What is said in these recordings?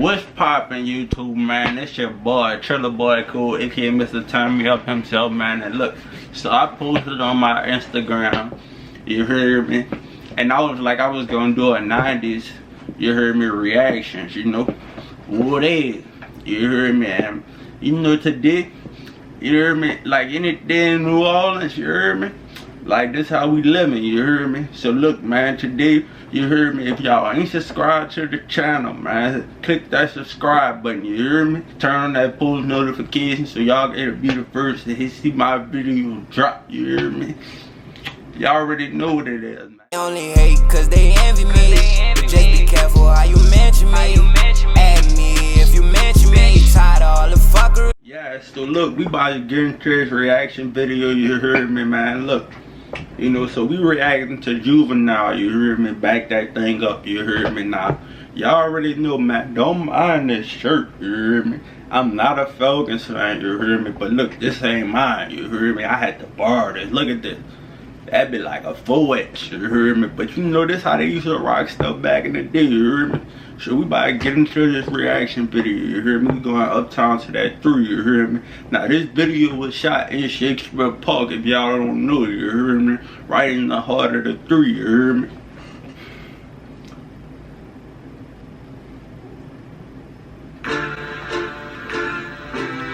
What's poppin' YouTube, man? It's your boy, Trilla Boy Cool, aka Mr. Turn Me Up himself, man. And look, so I posted on my Instagram, you heard me? And I was gonna do a 90s, you heard me, reactions, you know? What is? You heard me? And you know, today, you heard me? Like any day in New Orleans, you heard me? Like this how we living, you heard me? So look, man, today, you heard me, if y'all ain't subscribed to the channel, man, click that subscribe button, you heard me? Turn on that post notification so y'all get be the first to see my video drop, you heard me? Y'all already know what it is, man. They only hate cause they envy me. Just be careful how you mention me. Add me if you mention me. Tired of all the fuckery. Yeah, so look, we about to get into this reaction video, you heard me, man. Look, you know, so we reacting to Juvenile, you heard me? Back that thing up, you heard me? Now, y'all already know, man, don't mind this shirt, you heard me? I'm not a Falcons fan, you heard me? But look, this ain't mine, you heard me? I had to borrow this. Look at this. That'd be like a 4X, you heard me? But you know, this how they used to rock stuff back in the day, you heard me? So we about to get into this reaction video, you heard me? We going uptown to that 3, you heard me? Now this video was shot in Shakespeare Park, if y'all don't know, you heard me? Right in the heart of the 3, you heard me?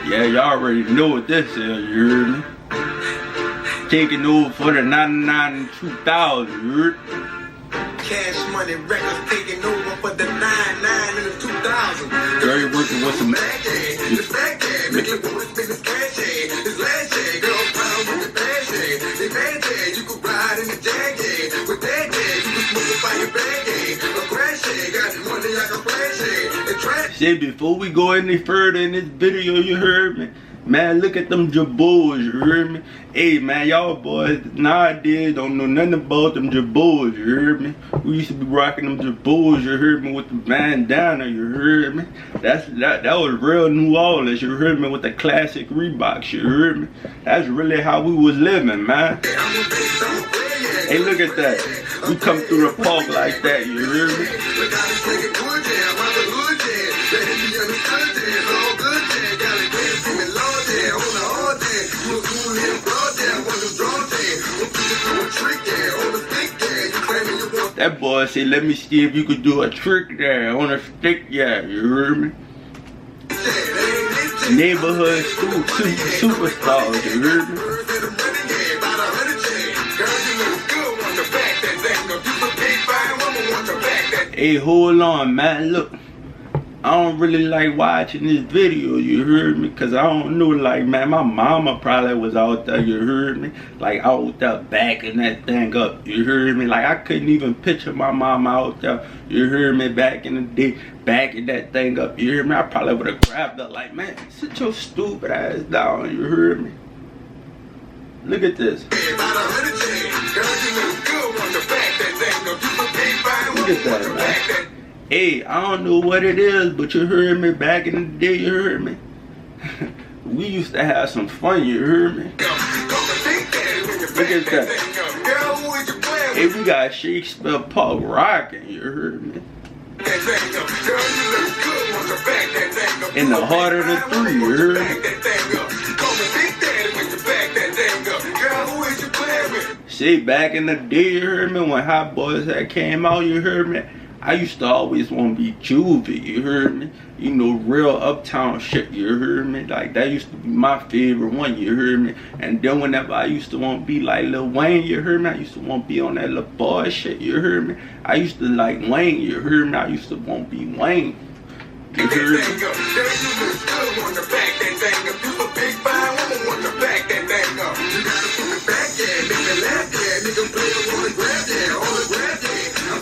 Yeah, y'all already know what this is, you heard me? Taking over for the 99 and 2000, you heard? Cash Money Records taking over for the 99 and the 2000. Girl, you're working with some... This back game, making boys business cash game. This last game, girl pound with the bad game. They bad game, you can ride in the jag game. With that game, you can smoke it by your bag game. A crash game, got money like a flash game. And trash. See, before we go any further in this video, you heard me? Man, look at them jabos, you heard me? Hey, man, y'all boys nowadays don't know nothing about them jabos, you heard me? We used to be rocking them jabos, you heard me, with the bandana, you heard me? That was real New Orleans, you heard me, with the classic Reeboks, you heard me? That's really how we was living, man. Hey, look at that. We come through the park like that, you heard me? That boy said, let me see if you could do a trick there on a stick, yeah, you heard me? Neighborhood superstars, you heard me? Hey, hold on, man, look. I don't really like watching this video, you heard me? Cause I don't know, like, man, my mama probably was out there, you heard me? Like, out there backing that thing up, you heard me? Like, I couldn't even picture my mama out there, you heard me, back in the day, backing that thing up, you heard me? I probably would have grabbed her like, man, sit your stupid ass down, you heard me? Look at this. Look at that, man. Hey, I don't know what it is, but you heard me, back in the day, you heard me? We used to have some fun, you heard me? Look at that. Hey, we got Shakespeare Park rocking, you heard me? In the heart of the 3, you heard me? See, back in the day, you heard me? When Hot Boys had came out, you heard me? I used to always want to be Juvie, you heard me? You know, real uptown shit, you heard me? Like, that used to be my favorite one, you heard me? And then whenever I used to want to be like Lil Wayne, you heard me? I used to want to be on that little boy shit, you heard me? I used to like Wayne, you heard me? I used to want to be Wayne. You heard me?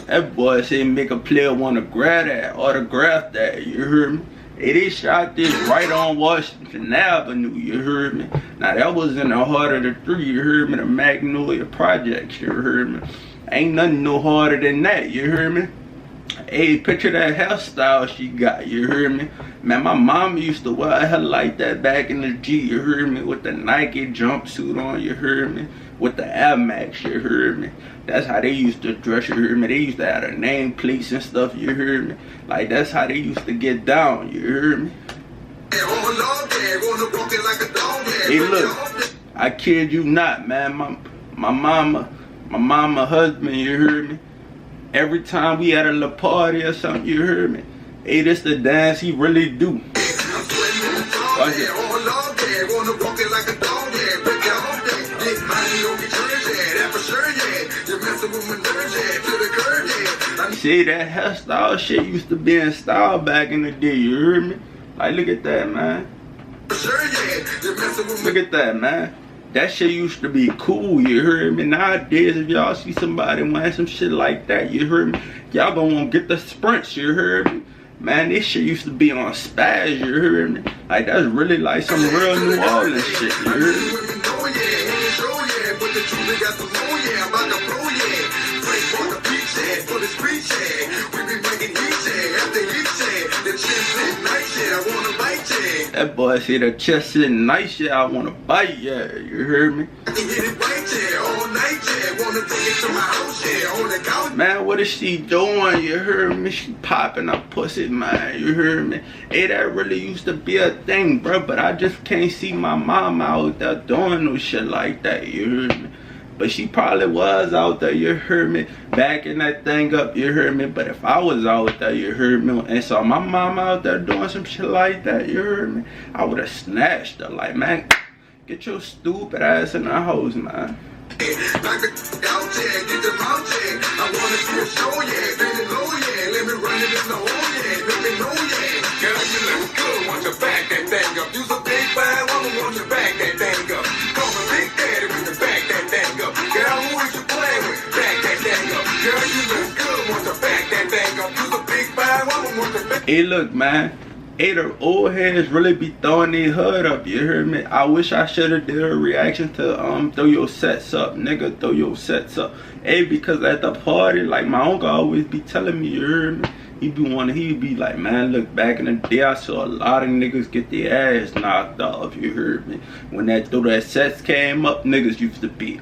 That boy said make a player wanna grab that, autograph that, you heard me? Hey, they shot this right on Washington Avenue, you heard me? Now that was in the heart of the 3, you heard me? The Magnolia Projects, you heard me? Ain't nothing no harder than that, you heard me? Hey, picture that hairstyle she got, you heard me? Man, my mom used to wear her like that back in the G, you heard me? With the Nike jumpsuit on, you heard me? With the Air Max, you heard me? That's how they used to dress, you heard me? They used to have their name plates and stuff, you heard me? Like, that's how they used to get down, you heard me? Hey, look, I kid you not, man. My mama husband, you heard me? Every time we at a little party or something, you heard me? Hey, this the dance he really do. Watch it. See, that hairstyle shit used to be in style back in the day, you heard me? Like, look at that, man. Look at that, man. That shit used to be cool, you heard me? Nowadays, if y'all see somebody wearing some shit like that, you heard me? Y'all gonna want to get the sprints, you heard me? Man, this shit used to be on spaz, you heard me? Like, that's really like some real New Orleans shit, you heard me? That boy said the chest sitting nice, yeah, I wanna bite, yeah, you heard me? Man, what is she doing, you heard me? She popping a pussy, man, you heard me? Hey, that really used to be a thing, bro, but I just can't see my mom out there doing no shit like that, you heard me? But she probably was out there, you heard me, backing that thing up, you heard me. But if I was out there, you heard me, and saw my mom out there doing some shit like that, you heard me, I would have snatched her. Like, man, get your stupid ass in the house, man. Hey, look, man. Hey, the old heads really be throwing their hood up, you heard me? I wish I should have did a reaction to throw your sets up, nigga, throw your sets up. Hey, because at the party, like, my uncle always be telling me, you heard me? He be like, man, look, back in the day, I saw a lot of niggas get their ass knocked off, you heard me? When that sets came up, niggas used to be,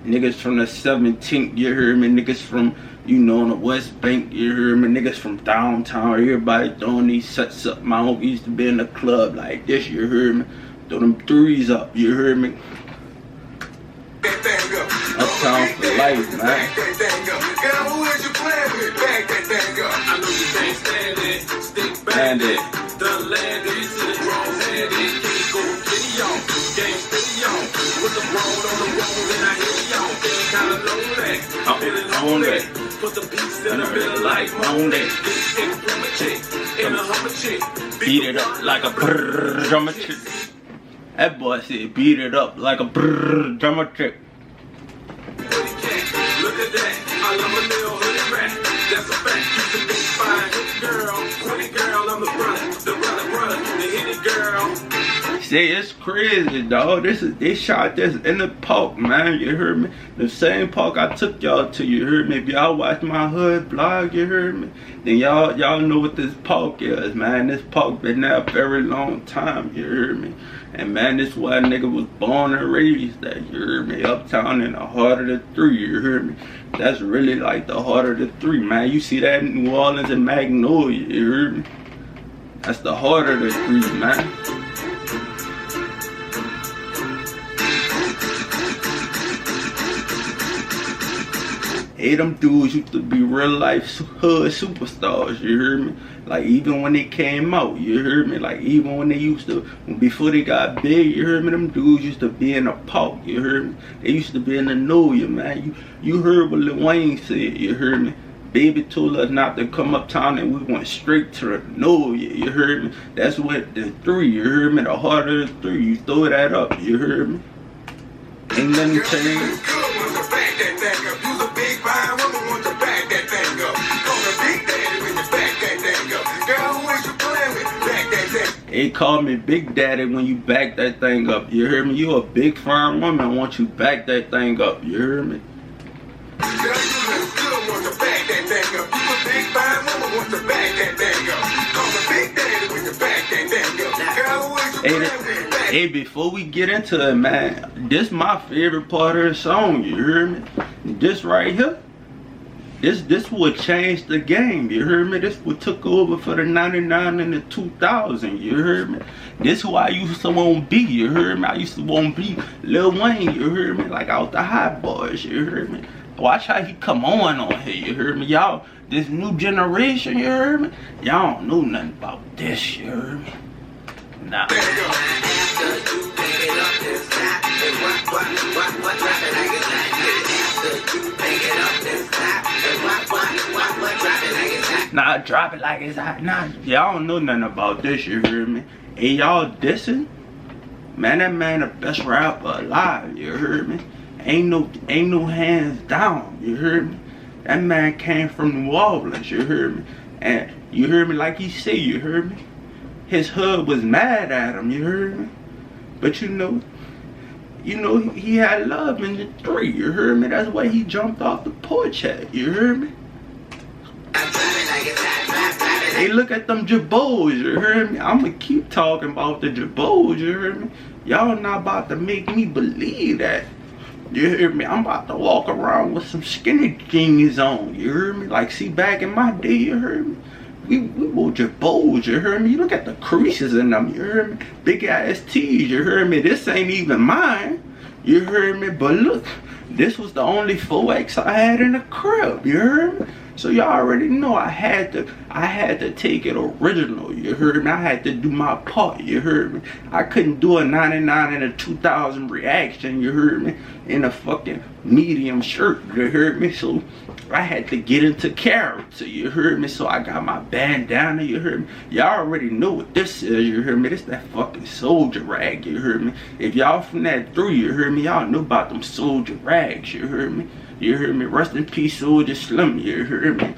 niggas from the 17th, you heard me? Niggas from, you know, on the West Bank, you heard me? Niggas from downtown, everybody throwing these sets up. My uncle used to be in the club like this, you heard me? Throw them threes up, you heard me? Uptown for life, man. Stand it. I want that. Put the beats in the middle like on that. Beat it up like a brrrr drummer chick. That boy said beat it up like a brrrr drummer chick. Look at that, I love a little hoodie rat. That's a fact, you can be fine. Girl, pretty girl, I'm the brother, the hitty girl. See, it's crazy, dog. They shot this in the park, man. You heard me? The same park I took y'all to. You heard me? If y'all watch my hood vlog, you heard me? Then y'all know what this park is, man. This park been there a very long time. You heard me? And man, this is why a nigga was born and raised at. You heard me? Uptown in the heart of the three. You heard me? That's really like the heart of the three, man. You see that in New Orleans and Magnolia. You heard me? That's the heart of the three, man. Hey, them dudes used to be real life hood superstars, you heard me? Like, even when they came out, you heard me? Like, even when they used to, before they got big, you heard me? Them dudes used to be in the park, you heard me? They used to be in the know, man. You heard what Lil Wayne said, you heard me? Baby told us not to come uptown and we went straight to the know, you heard me? That's what the three, you heard me? The heart of the three, you throw that up, you heard me? Ain't nothing changed. They call me Big Daddy when you back that thing up. You heard me? You a big fine woman. I want you back that thing up. You heard me? that thing up. Call me Big Daddy when you back that thing up. Girl, what you doing? Hey, before we get into it, man, this my favorite part of the song, you heard me? This right here, this would change the game, you heard me? This what took over for the 99 and the 2000, you heard me? This who I used to want to be, you heard me? I used to want to be Lil Wayne, you heard me? Like out the Hot Boys, you heard me? Watch how he come on here, you heard me? Y'all, this new generation, you heard me? Y'all don't know nothing about this, you heard me? Nah. Nah, drop it like it's hot. Nah, y'all don't know nothing about this, you hear me? Hey, y'all dissing? Man, that man the best rapper alive, you heard me? Ain't no hands down, you heard me? That man came from New Orleans, you heard me? And you heard me like he said, you heard me? His hood was mad at him, you heard me? But you know, he had love in the 3, you heard me? That's why he jumped off the porch at, you heard me? Hey, look at them jabos, you heard me? I'ma keep talking about the jabos, you heard me? Y'all not about to make me believe that. You hear me? I'm about to walk around with some skinny jeans on, you heard me? Like, see, back in my day, you heard me? We wore jabos, you heard me? You look at the creases in them, you heard me? Big ass tees, you heard me? This ain't even mine, you heard me? But look, this was the only 4X I had in the crib, you heard me? So y'all already know I had to take it original, you heard me? I had to do my part, you heard me? I couldn't do a 99 and a 2000 reaction, you heard me? In a fucking medium shirt, you heard me? So I had to get into character, you heard me? So I got my bandana, you heard me? Y'all already know what this is, you heard me? This that fucking soldier rag, you heard me? If y'all from that 3, you heard me? Y'all know about them soldier rags, you heard me? You heard me? Rest in peace, Soldier Slim, you heard me?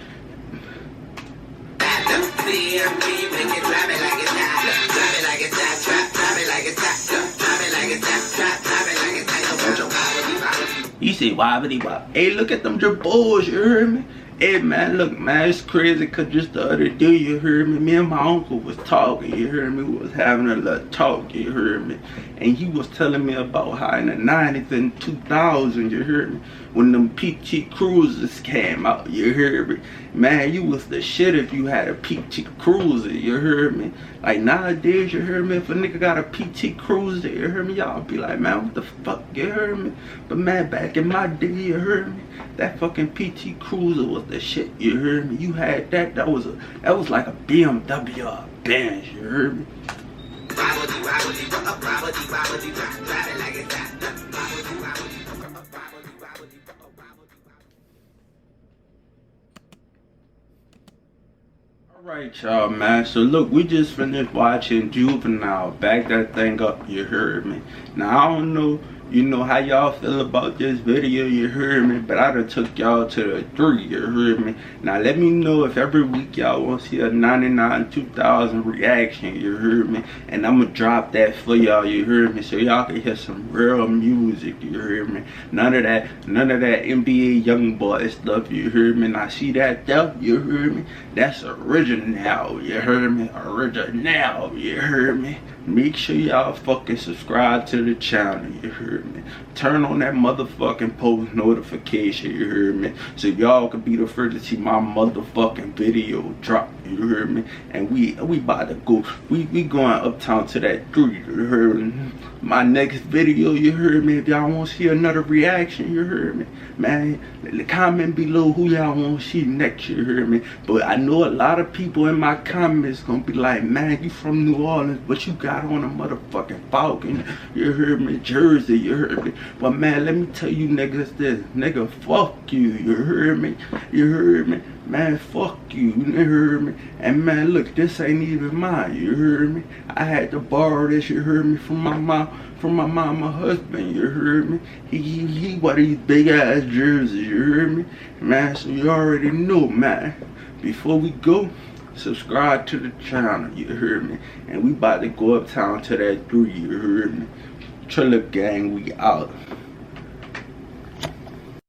He said, wobbity wop. Hey, look at them jabos, you heard me? Hey, man, look, man, it's crazy because just the other day, you heard me? Me and my uncle was talking, you heard me? We was having a little talk, you heard me? And he was telling me about how in the 90s and 2000, you heard me? When them PT Cruisers came out, you heard me? Man, you was the shit if you had a PT Cruiser, you heard me? Like nowadays, you heard me? If a nigga got a PT Cruiser, you heard me? Y'all be like, man, what the fuck, you heard me? But man, back in my day, you heard me? That fucking PT Cruiser was the shit, you heard me? You had that was like a BMW or a Benz, you heard me? Alright, y'all, man. So look, we just finished watching Juvenile. Back that thing up, you heard me? Now I don't know, you know how y'all feel about this video, you heard me? But I done took y'all to the 3, you heard me? Now let me know if every week y'all want to see a 99 2000 reaction, you heard me? And I'm gonna drop that for y'all, you heard me? So y'all can hear some real music, you heard me? None of that NBA YoungBoy stuff, you heard me? Now see that stuff, you heard me? That's original, you heard me? Original, you heard me? Make sure y'all fucking subscribe to the channel, you heard me? Turn on that motherfucking post notification, you heard me? So y'all can be the first to see my motherfucking video drop, you heard me? And we about to go, we going uptown to that 3, you heard me? My next video, you heard me? If y'all want to see another reaction, you heard me? Man, comment below who y'all want to see next, you heard me? But I know a lot of people in my comments gonna be like, man, you from New Orleans, but you got on a motherfucking Falcon, you heard me? Jersey, you heard me? But man, let me tell you niggas this, nigga, fuck you, you heard me? You heard me? Man, fuck you heard me? And man, look, this ain't even mine, you heard me? I had to borrow this, you heard me, from my mama husband, you heard me? He wore these big ass jerseys, you heard me? Man, so you already know, man. Before we go, subscribe to the channel, you heard me? And we about to go uptown to that 3, you heard me? Trilla gang, we out.